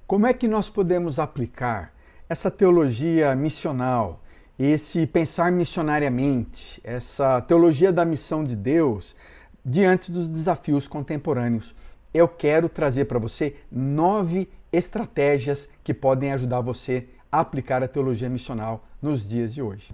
Como é que nós podemos aplicar essa teologia missional, esse pensar missionariamente, essa teologia da missão de Deus diante dos desafios contemporâneos? Eu quero trazer para você 9 estratégias que podem ajudar você a aplicar a teologia missional nos dias de hoje.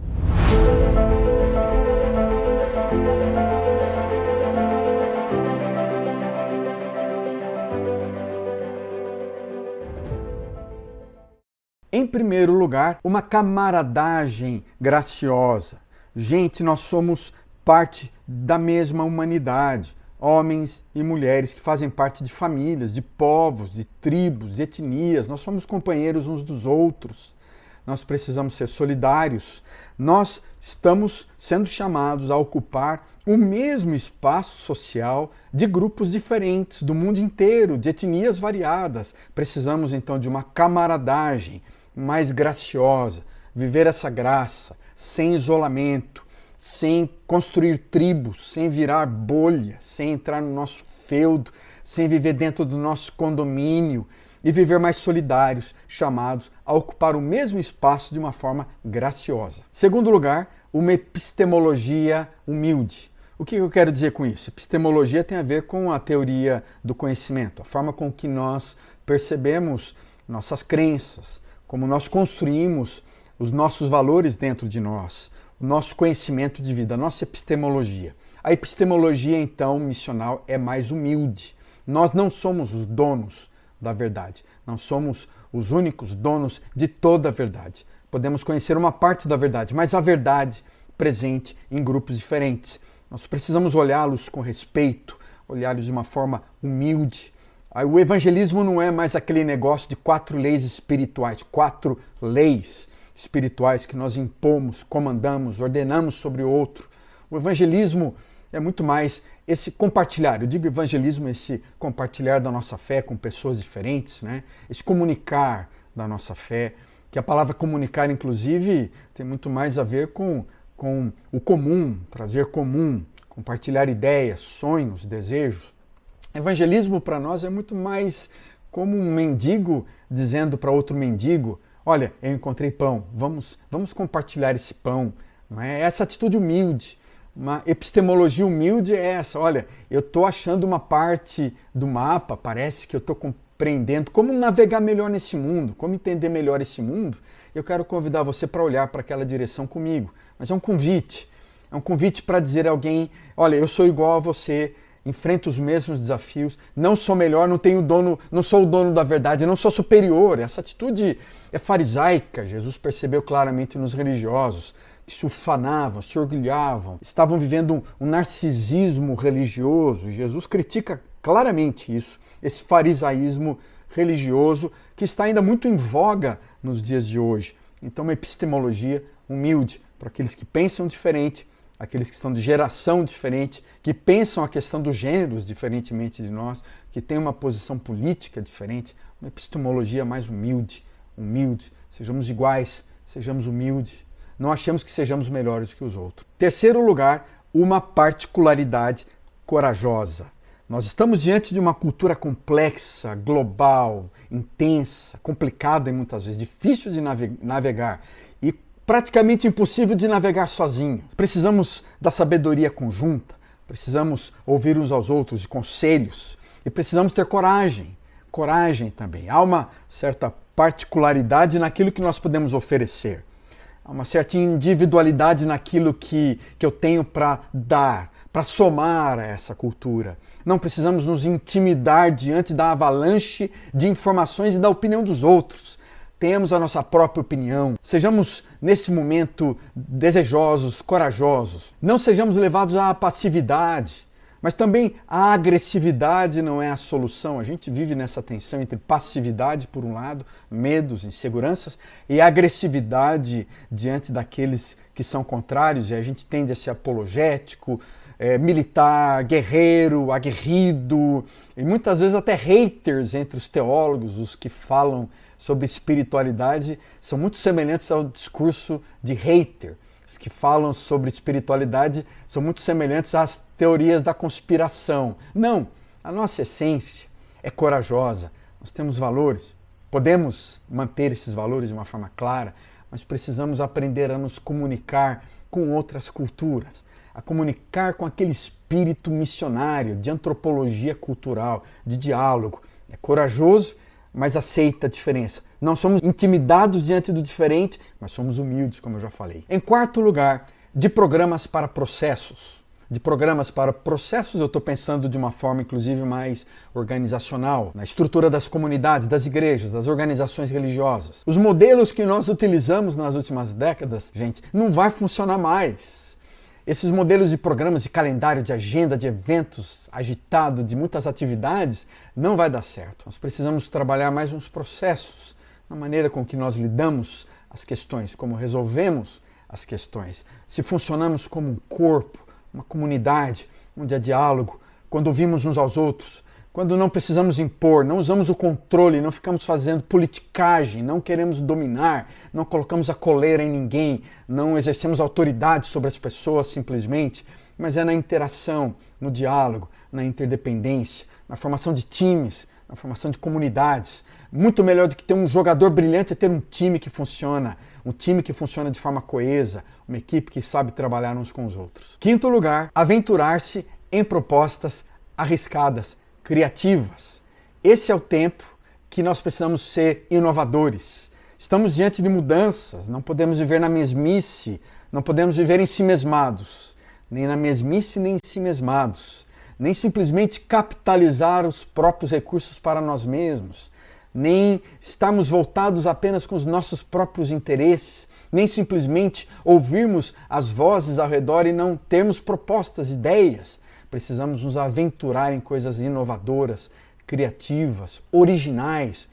Em primeiro lugar, uma camaradagem graciosa. Gente, nós somos parte da mesma humanidade. Homens e mulheres que fazem parte de famílias, de povos, de tribos, de etnias. Nós somos companheiros uns dos outros. Nós precisamos ser solidários. Nós estamos sendo chamados a ocupar o mesmo espaço social de grupos diferentes do mundo inteiro, de etnias variadas. Precisamos então de uma camaradagem mais graciosa, viver essa graça sem isolamento, sem construir tribos, sem virar bolha, sem entrar no nosso feudo, sem viver dentro do nosso condomínio e viver mais solidários, chamados a ocupar o mesmo espaço de uma forma graciosa. Segundo lugar, uma epistemologia humilde. O que eu quero dizer com isso? Epistemologia tem a ver com a teoria do conhecimento, a forma com que nós percebemos nossas crenças, como nós construímos os nossos valores dentro de nós, o nosso conhecimento de vida, a nossa epistemologia. A epistemologia, então, missional é mais humilde. Nós não somos os donos da verdade, não somos os únicos donos de toda a verdade. Podemos conhecer uma parte da verdade, mas a verdade presente em grupos diferentes. Nós precisamos olhá-los com respeito, olhá-los de uma forma humilde. O evangelismo não é mais aquele negócio de 4 leis espirituais, 4 leis espirituais que nós impomos, comandamos, ordenamos sobre o outro. O evangelismo é muito mais esse compartilhar. Eu digo evangelismo, esse compartilhar da nossa fé com pessoas diferentes, né? Esse comunicar da nossa fé, que a palavra comunicar, inclusive, tem muito mais a ver com o comum, trazer comum, compartilhar ideias, sonhos, desejos. Evangelismo para nós é muito mais como um mendigo dizendo para outro mendigo: olha, eu encontrei pão, vamos compartilhar esse pão. Não é? Essa atitude humilde, uma epistemologia humilde é essa: olha, eu estou achando uma parte do mapa, parece que eu estou compreendendo como navegar melhor nesse mundo, como entender melhor esse mundo. Eu quero convidar você para olhar para aquela direção comigo, mas é um convite para dizer a alguém: olha, eu sou igual a você, enfrento os mesmos desafios, não sou melhor, não sou o dono da verdade, não sou superior. Essa atitude é farisaica. Jesus percebeu claramente nos religiosos que se ufanavam, se orgulhavam, estavam vivendo um narcisismo religioso. Jesus critica claramente isso, esse farisaísmo religioso que está ainda muito em voga nos dias de hoje. Então, uma epistemologia humilde para aqueles que pensam diferente, aqueles que são de geração diferente, que pensam a questão dos gêneros diferentemente de nós, que têm uma posição política diferente, uma epistemologia mais humilde. Sejamos iguais, sejamos humildes, não achemos que sejamos melhores do que os outros. Terceiro lugar, uma particularidade corajosa. Nós estamos diante de uma cultura complexa, global, intensa, complicada e muitas vezes difícil de navegar e praticamente impossível de navegar sozinho. Precisamos da sabedoria conjunta, precisamos ouvir uns aos outros de conselhos e precisamos ter coragem também. Há uma certa particularidade naquilo que nós podemos oferecer. Há uma certa individualidade naquilo que eu tenho para dar, para somar a essa cultura. Não precisamos nos intimidar diante da avalanche de informações e da opinião dos outros. Tenhamos a nossa própria opinião. Sejamos, nesse momento, desejosos, corajosos. Não sejamos levados à passividade, mas também a agressividade não é a solução. A gente vive nessa tensão entre passividade, por um lado, medos, inseguranças, e agressividade diante daqueles que são contrários, e a gente tende a ser apologético, militar, guerreiro, aguerrido, e muitas vezes até haters entre os teólogos, os que falam sobre espiritualidade, são muito semelhantes ao discurso de hater. Os que falam sobre espiritualidade são muito semelhantes às teorias da conspiração. Não, a nossa essência é corajosa, nós temos valores, Podemos manter esses valores de uma forma clara, mas precisamos aprender a nos comunicar com outras culturas, a comunicar com aquele espírito missionário de antropologia cultural, de diálogo. É corajoso, mas aceita a diferença. Não somos intimidados diante do diferente, mas somos humildes, como eu já falei. Em quarto lugar, de programas para processos. De programas para processos, eu estou pensando de uma forma, inclusive, mais organizacional, na estrutura das comunidades, das igrejas, das organizações religiosas. Os modelos que nós utilizamos nas últimas décadas, gente, não vai funcionar mais. Esses modelos de programas, de calendário, de agenda, de eventos agitado, de muitas atividades, não vai dar certo. Nós precisamos trabalhar mais nos processos, na maneira com que nós lidamos as questões, como resolvemos as questões, se funcionamos como um corpo, uma comunidade onde há diálogo, quando ouvimos uns aos outros, quando não precisamos impor, não usamos o controle, não ficamos fazendo politicagem, não queremos dominar, não colocamos a coleira em ninguém, não exercemos autoridade sobre as pessoas simplesmente, mas é na interação, no diálogo, na interdependência, na formação de times, na formação de comunidades. Muito melhor do que ter um jogador brilhante é ter um time que funciona de forma coesa, uma equipe que sabe trabalhar uns com os outros. Quinto lugar, aventurar-se em propostas arriscadas, criativas. Esse é o tempo que nós precisamos ser inovadores. Estamos diante de mudanças, não podemos viver na mesmice, não podemos viver ensimesmados, nem na mesmice nem ensimesmados, nem simplesmente capitalizar os próprios recursos para nós mesmos, nem estarmos voltados apenas com os nossos próprios interesses, nem simplesmente ouvirmos as vozes ao redor e não termos propostas, ideias. Precisamos nos aventurar em coisas inovadoras, criativas, originais.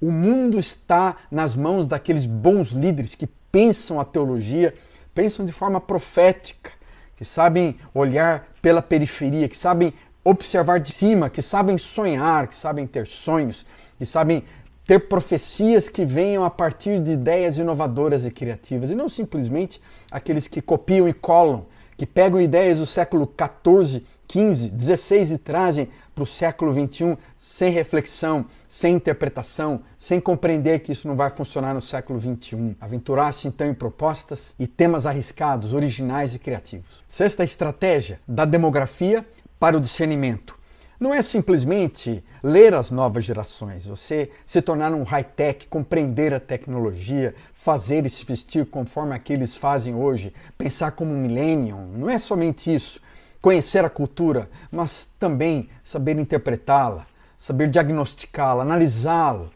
O mundo está nas mãos daqueles bons líderes que pensam a teologia, pensam de forma profética, que sabem olhar pela periferia, que sabem observar de cima, que sabem sonhar, que sabem ter sonhos, que sabem ter profecias que venham a partir de ideias inovadoras e criativas, e não simplesmente aqueles que copiam e colam, que pegam ideias do século XIV, XV, XVI e trazem para o século XXI sem reflexão, sem interpretação, sem compreender que isso não vai funcionar no século XXI. Aventurar-se então em propostas e temas arriscados, originais e criativos. Sexta estratégia, da demografia para o discernimento. Não é simplesmente ler as novas gerações, você se tornar um high-tech, compreender a tecnologia, fazer e se vestir conforme aqueles fazem hoje, pensar como um millennium. Não é somente isso. Conhecer a cultura, mas também saber interpretá-la, saber diagnosticá-la, analisá-la,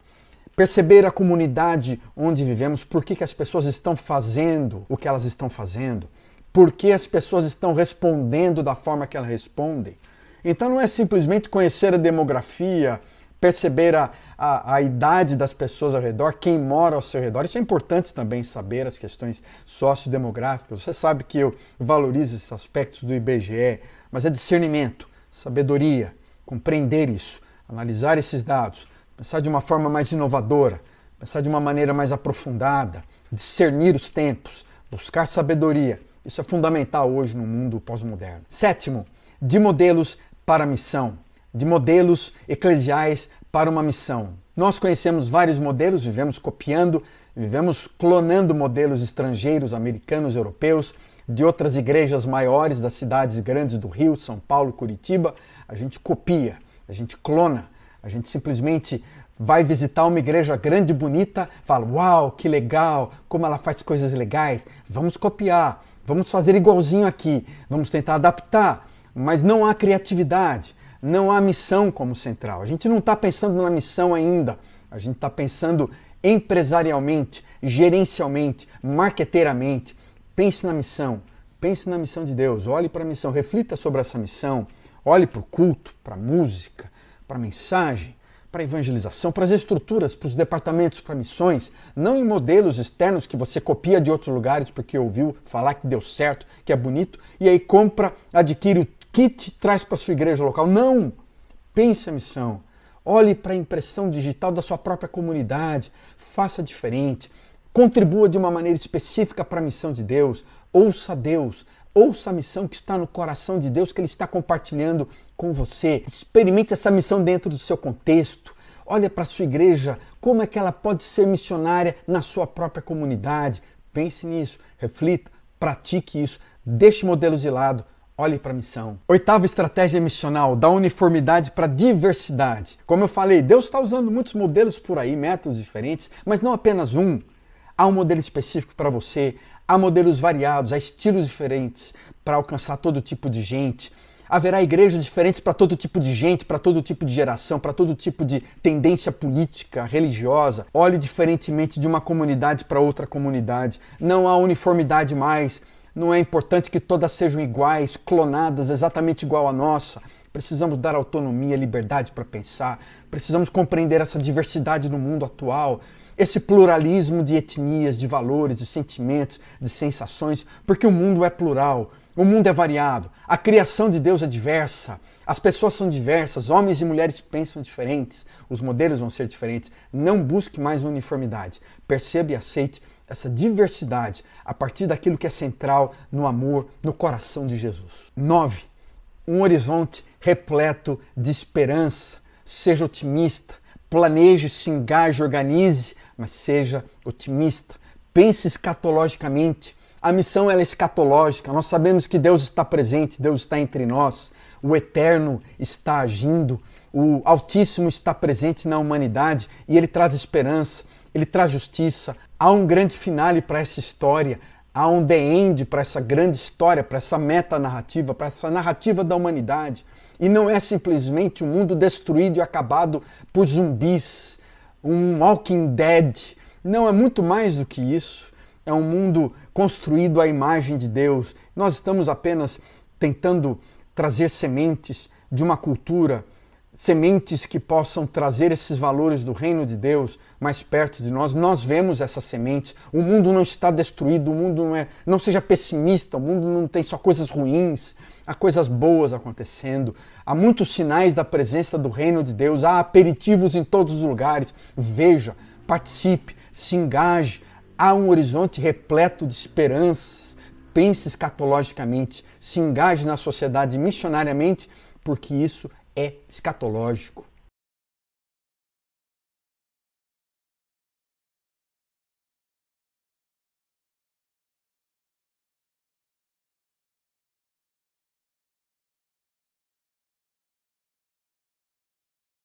perceber a comunidade onde vivemos, por que as pessoas estão fazendo o que elas estão fazendo, por que as pessoas estão respondendo da forma que elas respondem. Então não é simplesmente conhecer a demografia, perceber a idade das pessoas ao redor, quem mora ao seu redor. Isso é importante também saber as questões sociodemográficas. Você sabe que eu valorizo esses aspectos do IBGE, mas é discernimento, sabedoria, compreender isso, analisar esses dados, pensar de uma forma mais inovadora, pensar de uma maneira mais aprofundada, discernir os tempos, buscar sabedoria. Isso é fundamental hoje no mundo pós-moderno. Sétimo, de modelos para a missão, de modelos eclesiais para uma missão. Nós conhecemos vários modelos, vivemos copiando, vivemos clonando modelos estrangeiros, americanos, europeus, de outras igrejas maiores das cidades grandes do Rio, São Paulo, Curitiba. A gente copia, a gente clona, a gente simplesmente vai visitar uma igreja grande e bonita, fala, uau, que legal, como ela faz coisas legais, vamos copiar, vamos fazer igualzinho aqui, vamos tentar adaptar. Mas não há criatividade, não há missão como central. A gente não está pensando na missão ainda, a gente está pensando empresarialmente, gerencialmente, marqueteiramente. Pense na missão de Deus, olhe para a missão, reflita sobre essa missão, olhe para o culto, para a música, para a mensagem, para a evangelização, para as estruturas, para os departamentos, para missões, não em modelos externos que você copia de outros lugares porque ouviu falar que deu certo, que é bonito, e aí compra, adquire o kit, traz para a sua igreja local. Não! Pense a missão. Olhe para a impressão digital da sua própria comunidade. Faça diferente. Contribua de uma maneira específica para a missão de Deus. Ouça Deus. Ouça a missão que está no coração de Deus, que Ele está compartilhando com você. Experimente essa missão dentro do seu contexto. Olha para a sua igreja, como é que ela pode ser missionária na sua própria comunidade. Pense nisso, reflita, pratique isso, deixe modelos de lado, olhe para a missão. Oitava estratégia missional, da uniformidade para a diversidade. Como eu falei, Deus está usando muitos modelos por aí, métodos diferentes, mas não apenas um. Há um modelo específico para você, há modelos variados, há estilos diferentes para alcançar todo tipo de gente. Haverá igrejas diferentes para todo tipo de gente, para todo tipo de geração, para todo tipo de tendência política, religiosa. Olhe diferentemente de uma comunidade para outra comunidade. Não há uniformidade mais. Não é importante que todas sejam iguais, clonadas, exatamente igual à nossa. Precisamos dar autonomia, liberdade para pensar. Precisamos compreender essa diversidade no mundo atual. Esse pluralismo de etnias, de valores, de sentimentos, de sensações, porque o mundo é plural. O mundo é variado, a criação de Deus é diversa, as pessoas são diversas, homens e mulheres pensam diferentes, os modelos vão ser diferentes. Não busque mais uniformidade, perceba e aceite essa diversidade a partir daquilo que é central no amor, no coração de Jesus. 9. Um horizonte repleto de esperança. Seja otimista, planeje, se engaje, organize, mas seja otimista. Pense escatologicamente. A missão ela é escatológica, nós sabemos que Deus está presente, Deus está entre nós, o Eterno está agindo, o Altíssimo está presente na humanidade e Ele traz esperança, Ele traz justiça. Há um grande finale para essa história, há um the end para essa grande história, para essa metanarrativa, para essa narrativa da humanidade. E não é simplesmente um mundo destruído e acabado por zumbis, um Walking Dead. Não, é muito mais do que isso. É um mundo construído à imagem de Deus. Nós estamos apenas tentando trazer sementes de uma cultura, sementes que possam trazer esses valores do reino de Deus mais perto de nós. Nós vemos essas sementes. O mundo não está destruído, o mundo não é. Não seja pessimista, o mundo não tem só coisas ruins, há coisas boas acontecendo. Há muitos sinais da presença do reino de Deus, há aperitivos em todos os lugares. Veja, participe, se engaje. Há um horizonte repleto de esperanças. Pense escatologicamente, se engaje na sociedade missionariamente, porque isso é escatológico.